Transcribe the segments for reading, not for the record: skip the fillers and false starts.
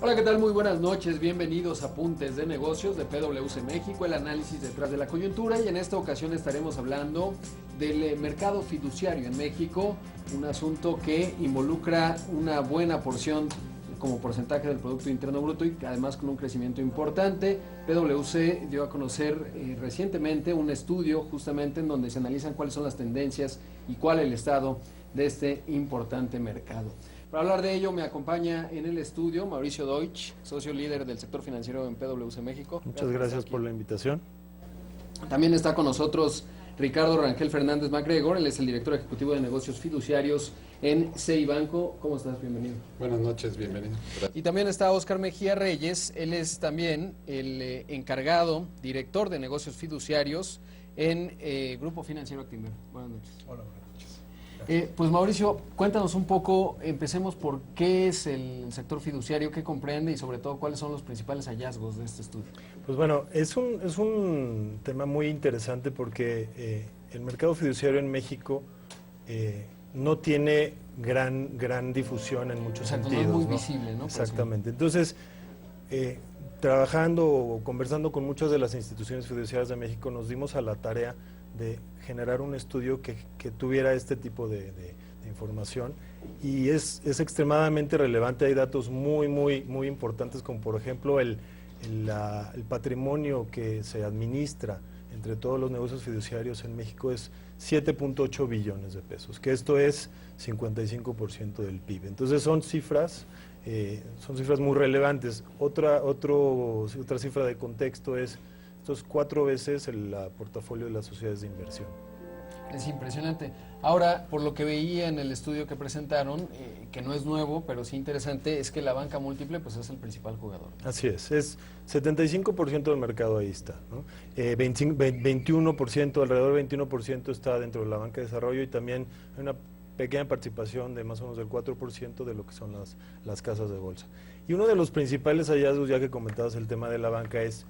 Hola, ¿qué tal? Muy buenas noches, bienvenidos a Apuntes de Negocios de PwC México, el análisis detrás de la coyuntura, y en esta ocasión estaremos hablando del mercado fiduciario en México, un asunto que involucra una buena porción como porcentaje del Producto Interno Bruto y además con un crecimiento importante. PwC dio a conocer recientemente un estudio justamente en donde se analizan cuáles son las tendencias y cuál es el estado de este importante mercado. Para hablar de ello me acompaña en el estudio Mauricio Deutsch, socio líder del sector financiero en PwC México. Muchas gracias por la invitación. También está con nosotros Ricardo Rangel Fernández MacGregor, él es el director ejecutivo de negocios fiduciarios en CI Banco. ¿Cómo estás? Bienvenido. Buenas noches, bienvenido. Gracias. Y también está Óscar Mejía Reyes, él es también el encargado, director de negocios fiduciarios en Grupo Financiero Actinver. Buenas noches. Hola, buenas noches. Pues Mauricio, cuéntanos un poco, empecemos por qué es el sector fiduciario, qué comprende y sobre todo cuáles son los principales hallazgos de este estudio. Pues bueno, es un tema muy interesante porque el mercado fiduciario en México no tiene gran difusión en muchos sentidos. No es muy visible, ¿no? Exactamente. Entonces, trabajando o conversando con muchas de las instituciones fiduciarias de México, nos dimos a la tarea de generar un estudio que tuviera este tipo de información, y es extremadamente relevante. Hay datos muy importantes, como por ejemplo el patrimonio que se administra entre todos los negocios fiduciarios en México es 7.8 billones de pesos, que esto es 55% del PIB. Entonces son cifras muy relevantes. Otra cifra de contexto es: esto es 4 veces el portafolio de las sociedades de inversión. Es impresionante. Ahora, por lo que veía en el estudio que presentaron, que no es nuevo, pero sí interesante, es que la banca múltiple pues es el principal jugador. Así es 75% del mercado ahí está, ¿no? 21%, alrededor del 21% está dentro de la banca de desarrollo, y también hay una pequeña participación de más o menos del 4% de lo que son las casas de bolsa. Y uno de los principales hallazgos, ya que comentabas el tema de la banca, es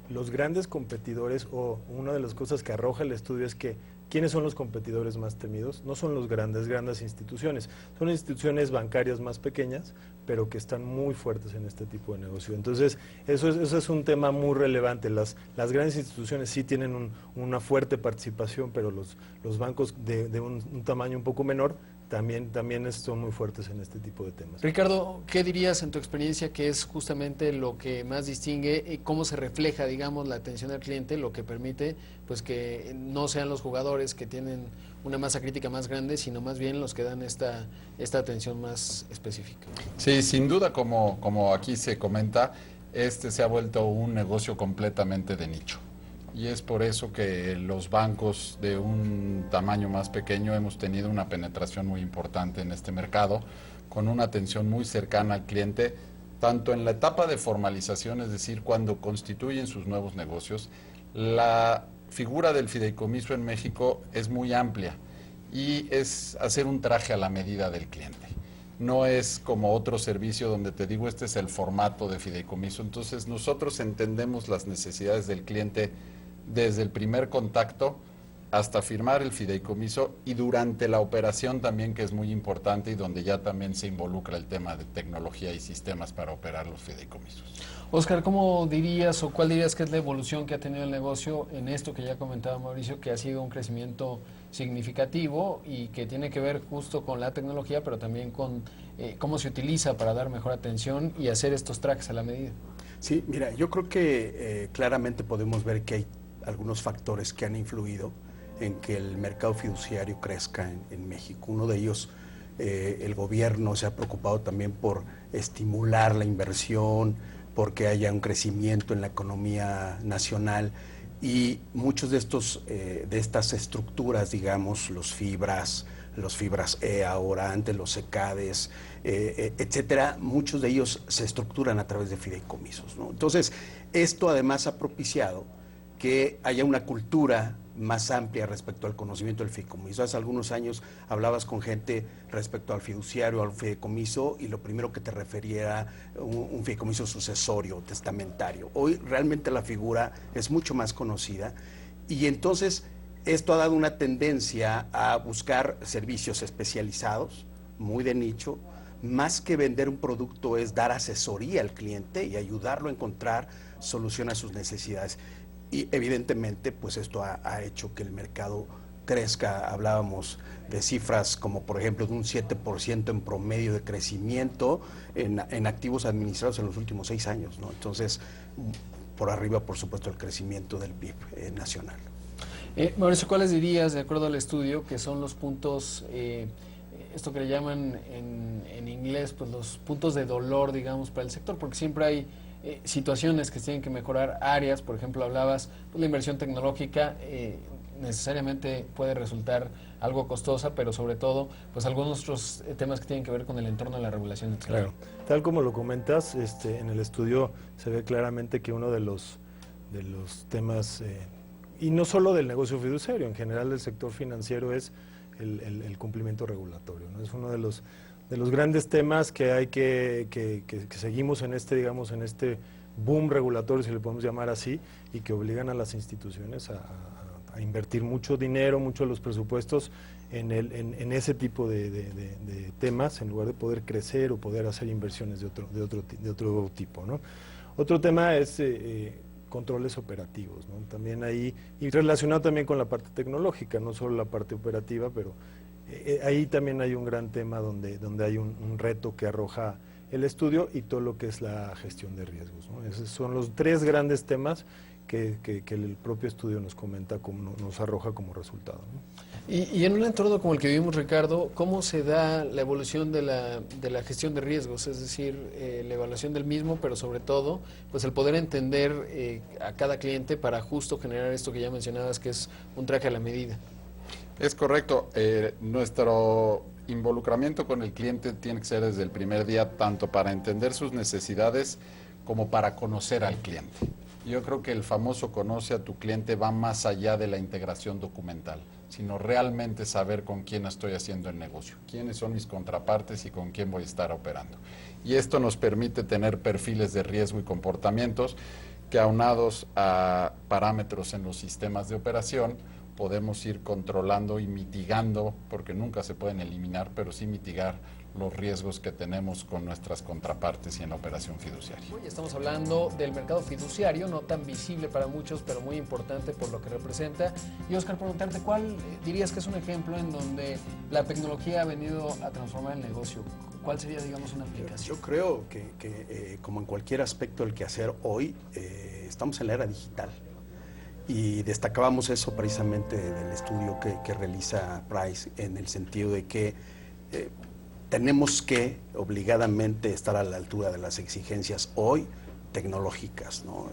los grandes competidores, o una de las cosas que arroja el estudio es que ¿quiénes son los competidores más temidos? No son los grandes instituciones, son instituciones bancarias más pequeñas, pero que están muy fuertes en este tipo de negocio. Entonces, eso es un tema muy relevante. Las grandes instituciones sí tienen una fuerte participación, pero los bancos de un tamaño un poco menor también son muy fuertes en este tipo de temas. Ricardo, ¿qué dirías en tu experiencia que es justamente lo que más distingue, cómo se refleja, digamos, la atención al cliente, lo que permite pues que no sean los jugadores que tienen una masa crítica más grande, sino más bien los que dan esta atención más específica? Sí, sin duda, como aquí se comenta, este se ha vuelto un negocio completamente de nicho. Y es por eso que los bancos de un tamaño más pequeño hemos tenido una penetración muy importante en este mercado, con una atención muy cercana al cliente, tanto en la etapa de formalización, es decir, cuando constituyen sus nuevos negocios. La figura del fideicomiso en México es muy amplia y es hacer un traje a la medida del cliente. No es como otro servicio donde te digo, este es el formato de fideicomiso. Entonces nosotros entendemos las necesidades del cliente desde el primer contacto hasta firmar el fideicomiso, y durante la operación también, que es muy importante y donde ya también se involucra el tema de tecnología y sistemas para operar los fideicomisos. Óscar, ¿cómo dirías o cuál dirías que es la evolución que ha tenido el negocio en esto que ya comentaba Mauricio, que ha sido un crecimiento significativo y que tiene que ver justo con la tecnología, pero también con cómo se utiliza para dar mejor atención y hacer estos tracks a la medida? Sí, mira, yo creo que claramente podemos ver que hay algunos factores que han influido en que el mercado fiduciario crezca en México. Uno de ellos, el gobierno se ha preocupado también por estimular la inversión, porque haya un crecimiento en la economía nacional, y muchos de estas estructuras, digamos, los fibras E ahora, antes los SECADES, etcétera, muchos de ellos se estructuran a través de fideicomisos, ¿no? Entonces, esto además ha propiciado que haya una cultura más amplia respecto al conocimiento del fideicomiso. Hace algunos años hablabas con gente respecto al fiduciario, al fideicomiso, y lo primero que te refería era un fideicomiso sucesorio, testamentario. Hoy realmente la figura es mucho más conocida, y entonces esto ha dado una tendencia a buscar servicios especializados, muy de nicho, más que vender un producto, es dar asesoría al cliente y ayudarlo a encontrar solución a sus necesidades. Y evidentemente, pues esto ha hecho que el mercado crezca. Hablábamos de cifras como, por ejemplo, de un 7% en promedio de crecimiento en activos administrados en los últimos 6 años, ¿no? Entonces, por arriba, por supuesto, el crecimiento del PIB nacional. Mauricio, ¿cuáles dirías, de acuerdo al estudio, que son los puntos, esto que le llaman en inglés, pues los puntos de dolor, digamos, para el sector? Porque siempre hay situaciones que se tienen que mejorar, áreas, por ejemplo, hablabas, pues la inversión tecnológica necesariamente puede resultar algo costosa, pero sobre todo, pues algunos otros temas que tienen que ver con el entorno de la regulación, etc. Claro, tal como lo comentas, en el estudio se ve claramente que uno de los temas, y no solo del negocio fiduciario, en general del sector financiero, es el cumplimiento regulatorio, ¿no? Es uno de los grandes temas que hay que seguimos en digamos, en este boom regulatorio, si le podemos llamar así, y que obligan a las instituciones a invertir mucho dinero, mucho de los presupuestos en ese tipo de temas, en lugar de poder crecer o poder hacer inversiones de otro tipo, ¿no? Otro tema es controles operativos, ¿no? También ahí, y relacionado también con la parte tecnológica, no solo la parte operativa, pero ahí también hay un gran tema donde hay un reto que arroja el estudio y todo lo que es la gestión de riesgos, ¿no? Esos son los 3 grandes temas que el propio estudio nos comenta, nos arroja como resultado, ¿no? Y en un entorno como el que vivimos, Ricardo, ¿cómo se da la evolución de la gestión de riesgos? Es decir, la evaluación del mismo, pero sobre todo, pues el poder entender a cada cliente para justo generar esto que ya mencionabas, que es un traje a la medida. Es correcto. Nuestro involucramiento con el cliente tiene que ser desde el primer día, tanto para entender sus necesidades como para conocer al cliente. Yo creo que el famoso conoce a tu cliente va más allá de la integración documental, sino realmente saber con quién estoy haciendo el negocio, quiénes son mis contrapartes y con quién voy a estar operando. Y esto nos permite tener perfiles de riesgo y comportamientos que, aunados a parámetros en los sistemas de operación, podemos ir controlando y mitigando, porque nunca se pueden eliminar, pero sí mitigar los riesgos que tenemos con nuestras contrapartes y en la operación fiduciaria. Hoy estamos hablando del mercado fiduciario, no tan visible para muchos, pero muy importante por lo que representa. Y Oscar, preguntarte, ¿cuál dirías que es un ejemplo en donde la tecnología ha venido a transformar el negocio? ¿Cuál sería, digamos, una aplicación? Yo creo que como en cualquier aspecto del quehacer hoy, estamos en la era digital. Y destacábamos eso precisamente del estudio que realiza Price, en el sentido de que tenemos que obligadamente estar a la altura de las exigencias hoy tecnológicas, ¿no?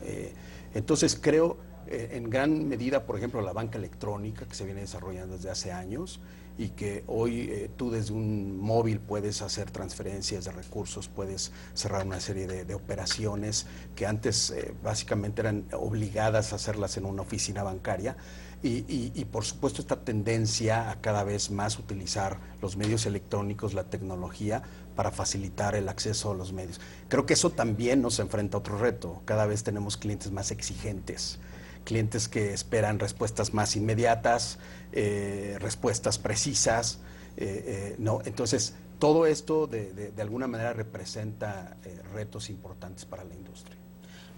Entonces creo en gran medida, por ejemplo, la banca electrónica que se viene desarrollando desde hace años y que hoy tú desde un móvil puedes hacer transferencias de recursos, puedes cerrar una serie de operaciones que antes básicamente eran obligadas a hacerlas en una oficina bancaria. Y por supuesto esta tendencia a cada vez más utilizar los medios electrónicos, la tecnología, para facilitar el acceso a los medios. Creo que eso también nos enfrenta a otro reto. Cada vez tenemos clientes más exigentes, clientes que esperan respuestas más inmediatas, respuestas precisas, ¿no? Entonces, todo esto de alguna manera representa retos importantes para la industria.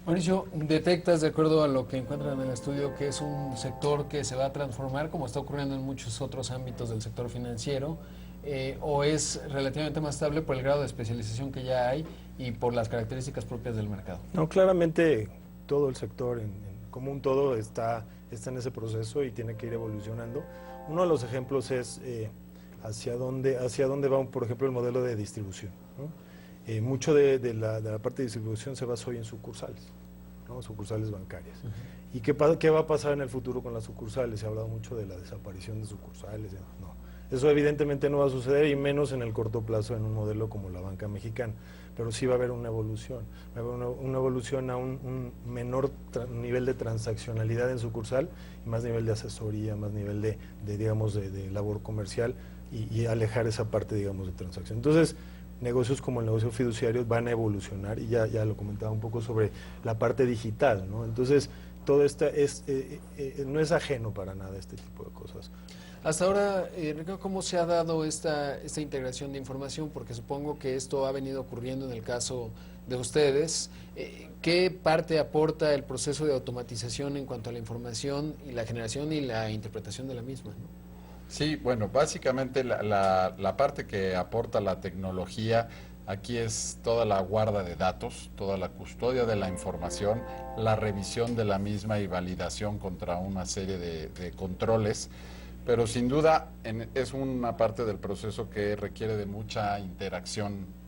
Mauricio, ¿detectas, de acuerdo a lo que encuentran en el estudio, que es un sector que se va a transformar, como está ocurriendo en muchos otros ámbitos del sector financiero, o es relativamente más estable por el grado de especialización que ya hay y por las características propias del mercado? No, claramente todo el sector como un todo está en ese proceso y tiene que ir evolucionando. Uno de los ejemplos es hacia dónde va, por ejemplo, el modelo de distribución, ¿no? Mucho de la parte de distribución se basa hoy en sucursales, ¿no? Sucursales bancarias. ¿Y qué va a pasar en el futuro con las sucursales? Se ha hablado mucho de la desaparición de sucursales. No, eso evidentemente no va a suceder, y menos en el corto plazo en un modelo como la banca mexicana. Pero sí va a haber una evolución. Va a haber una evolución a un menor nivel de transaccionalidad en sucursal y más nivel de asesoría, más nivel de labor comercial y alejar esa parte, digamos, de transacción. Entonces, negocios como el negocio fiduciario van a evolucionar, y ya lo comentaba un poco sobre la parte digital, ¿no? Entonces, todo esto no es ajeno para nada a este tipo de cosas. Hasta ahora, Ricardo, ¿cómo se ha dado esta integración de información? Porque supongo que esto ha venido ocurriendo en el caso de ustedes. ¿Qué parte aporta el proceso de automatización en cuanto a la información y la generación y la interpretación de la misma, ¿no? Sí, bueno, básicamente la parte que aporta la tecnología aquí es toda la guarda de datos, toda la custodia de la información, la revisión de la misma y validación contra una serie de controles, pero sin duda es una parte del proceso que requiere de mucha interacción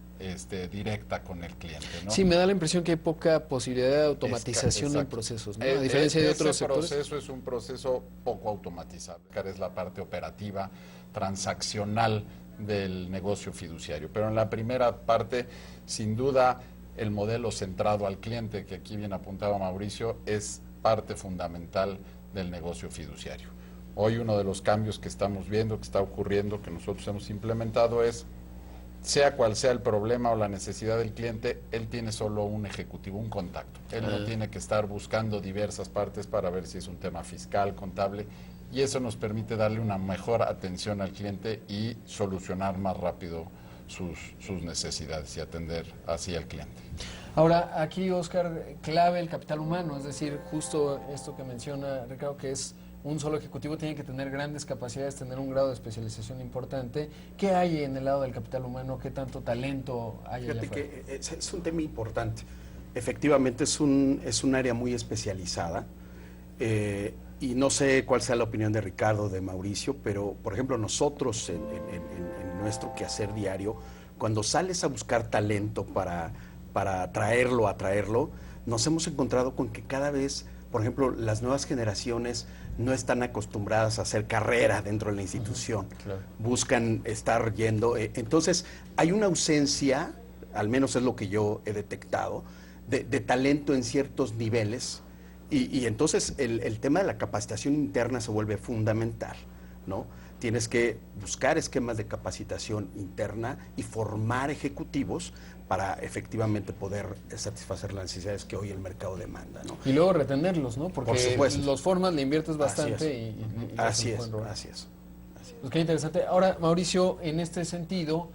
directa con el cliente, ¿no? Sí, me da la impresión que hay poca posibilidad de automatización en procesos, ¿no? A diferencia de otros sectores. Ese proceso es un proceso poco automatizable, es la parte operativa, transaccional del negocio fiduciario. Pero en la primera parte, sin duda, el modelo centrado al cliente, que aquí bien apuntaba Mauricio, es parte fundamental del negocio fiduciario. Hoy uno de los cambios que estamos viendo, que está ocurriendo, que nosotros hemos implementado es, sea cual sea el problema o la necesidad del cliente, él tiene solo un ejecutivo, un contacto. Él no tiene que estar buscando diversas partes para ver si es un tema fiscal, contable, y eso nos permite darle una mejor atención al cliente y solucionar más rápido sus necesidades y atender así al cliente. Ahora, aquí, Oscar, clave el capital humano, es decir, justo esto que menciona Ricardo, que es un solo ejecutivo tiene que tener grandes capacidades, tener un grado de especialización importante. ¿Qué hay en el lado del capital humano? ¿Qué tanto talento hay allá Fíjate afuera? que es un tema importante. Efectivamente es un área muy especializada y no sé cuál sea la opinión de Ricardo, de Mauricio, pero por ejemplo nosotros en nuestro quehacer diario, cuando sales a buscar talento para atraerlo, nos hemos encontrado con que cada vez, por ejemplo, las nuevas generaciones no están acostumbradas a hacer carrera dentro de la institución. Claro. Buscan estar yendo. Entonces, hay una ausencia, al menos es lo que yo he detectado, de talento en ciertos niveles. Y entonces el tema de la capacitación interna se vuelve fundamental, ¿no? Tienes que buscar esquemas de capacitación interna y formar ejecutivos para efectivamente poder satisfacer las necesidades que hoy el mercado demanda, ¿no? Y luego retenerlos, ¿no? Porque Por supuesto. los formas, le inviertes bastante y Así hacen es, un buen rol. así es. Pues qué interesante. Ahora, Mauricio, en este sentido,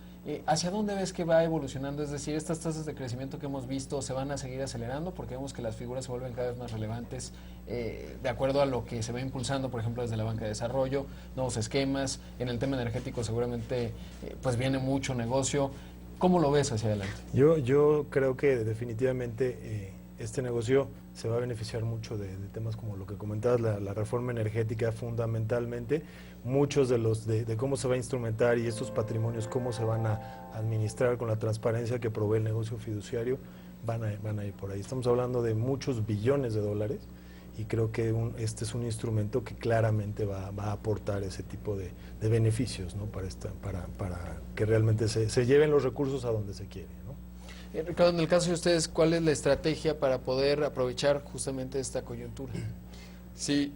¿hacia dónde ves que va evolucionando? Es decir, estas tasas de crecimiento que hemos visto se van a seguir acelerando porque vemos que las figuras se vuelven cada vez más relevantes de acuerdo a lo que se va impulsando, por ejemplo, desde la banca de desarrollo, nuevos esquemas. En el tema energético seguramente pues viene mucho negocio. ¿Cómo lo ves hacia adelante? Yo creo que definitivamente este negocio se va a beneficiar mucho de temas como lo que comentabas, la reforma energética fundamentalmente, muchos de cómo se va a instrumentar y estos patrimonios, cómo se van a administrar con la transparencia que provee el negocio fiduciario, van a ir por ahí. Estamos hablando de muchos billones de dólares y creo que este es un instrumento que claramente va a aportar ese tipo de beneficios, ¿no? para que realmente se lleven los recursos a donde se quiere, ¿no? Ricardo, en el caso de ustedes, ¿cuál es la estrategia para poder aprovechar justamente esta coyuntura? Sí,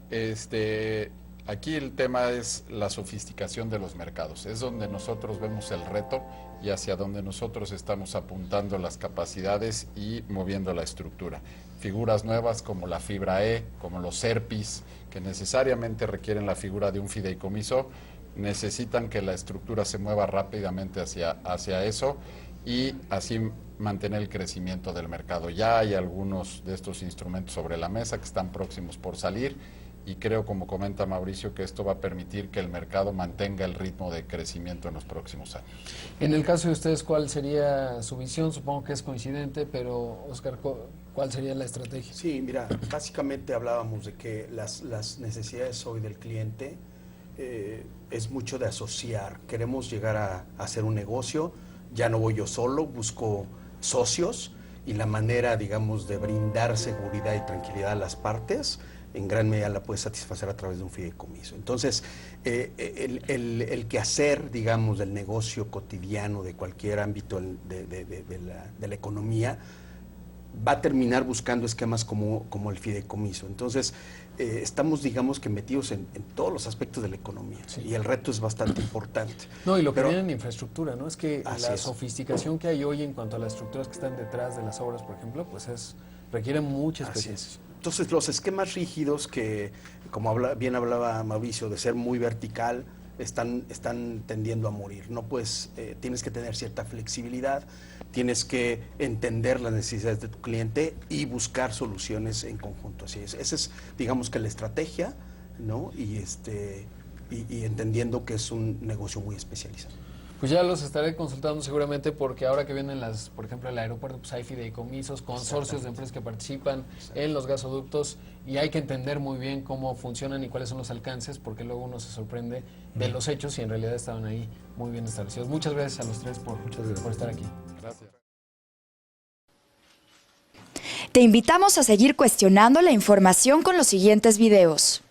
aquí el tema es la sofisticación de los mercados. Es donde nosotros vemos el reto y hacia donde nosotros estamos apuntando las capacidades y moviendo la estructura. Figuras nuevas como la fibra E, como los SERPIs, que necesariamente requieren la figura de un fideicomiso, necesitan que la estructura se mueva rápidamente hacia eso y así mantener el crecimiento del mercado. Ya hay algunos de estos instrumentos sobre la mesa que están próximos por salir y creo, como comenta Mauricio, que esto va a permitir que el mercado mantenga el ritmo de crecimiento en los próximos años. En el caso de ustedes, ¿cuál sería su visión? Supongo que es coincidente, pero Oscar, ¿cuál sería la estrategia? Sí, mira, básicamente hablábamos de que las necesidades hoy del cliente es mucho de asociar. Queremos llegar a hacer un negocio, ya no voy yo solo, busco socios y la manera, digamos, de brindar seguridad y tranquilidad a las partes, en gran medida la puedes satisfacer a través de un fideicomiso. Entonces, el quehacer, digamos, del negocio cotidiano de cualquier ámbito de la economía va a terminar buscando esquemas como el fideicomiso. Entonces, estamos, digamos, que metidos en todos los aspectos de la economía, sí, y el reto es bastante importante. No, y lo que viene en infraestructura, ¿no? Es que la es. sofisticación que hay hoy en cuanto a las estructuras que están detrás de las obras, por ejemplo, pues requiere mucha Así experiencia. es. Entonces, los esquemas rígidos que, como bien hablaba Mauricio, de ser muy vertical, están tendiendo a morir. No puedes, tienes que tener cierta flexibilidad, tienes que entender las necesidades de tu cliente y buscar soluciones en conjunto. Así es. Esa es, digamos que la estrategia, ¿no? Y entendiendo que es un negocio muy especializado. Pues ya los estaré consultando seguramente, porque ahora que vienen por ejemplo, el aeropuerto, pues hay fideicomisos, consorcios de empresas que participan en los gasoductos, y hay que entender muy bien cómo funcionan y cuáles son los alcances, porque luego uno se sorprende de los hechos y en realidad estaban ahí muy bien establecidos. Muchas gracias a los tres por estar aquí. Gracias. Te invitamos a seguir cuestionando la información con los siguientes videos.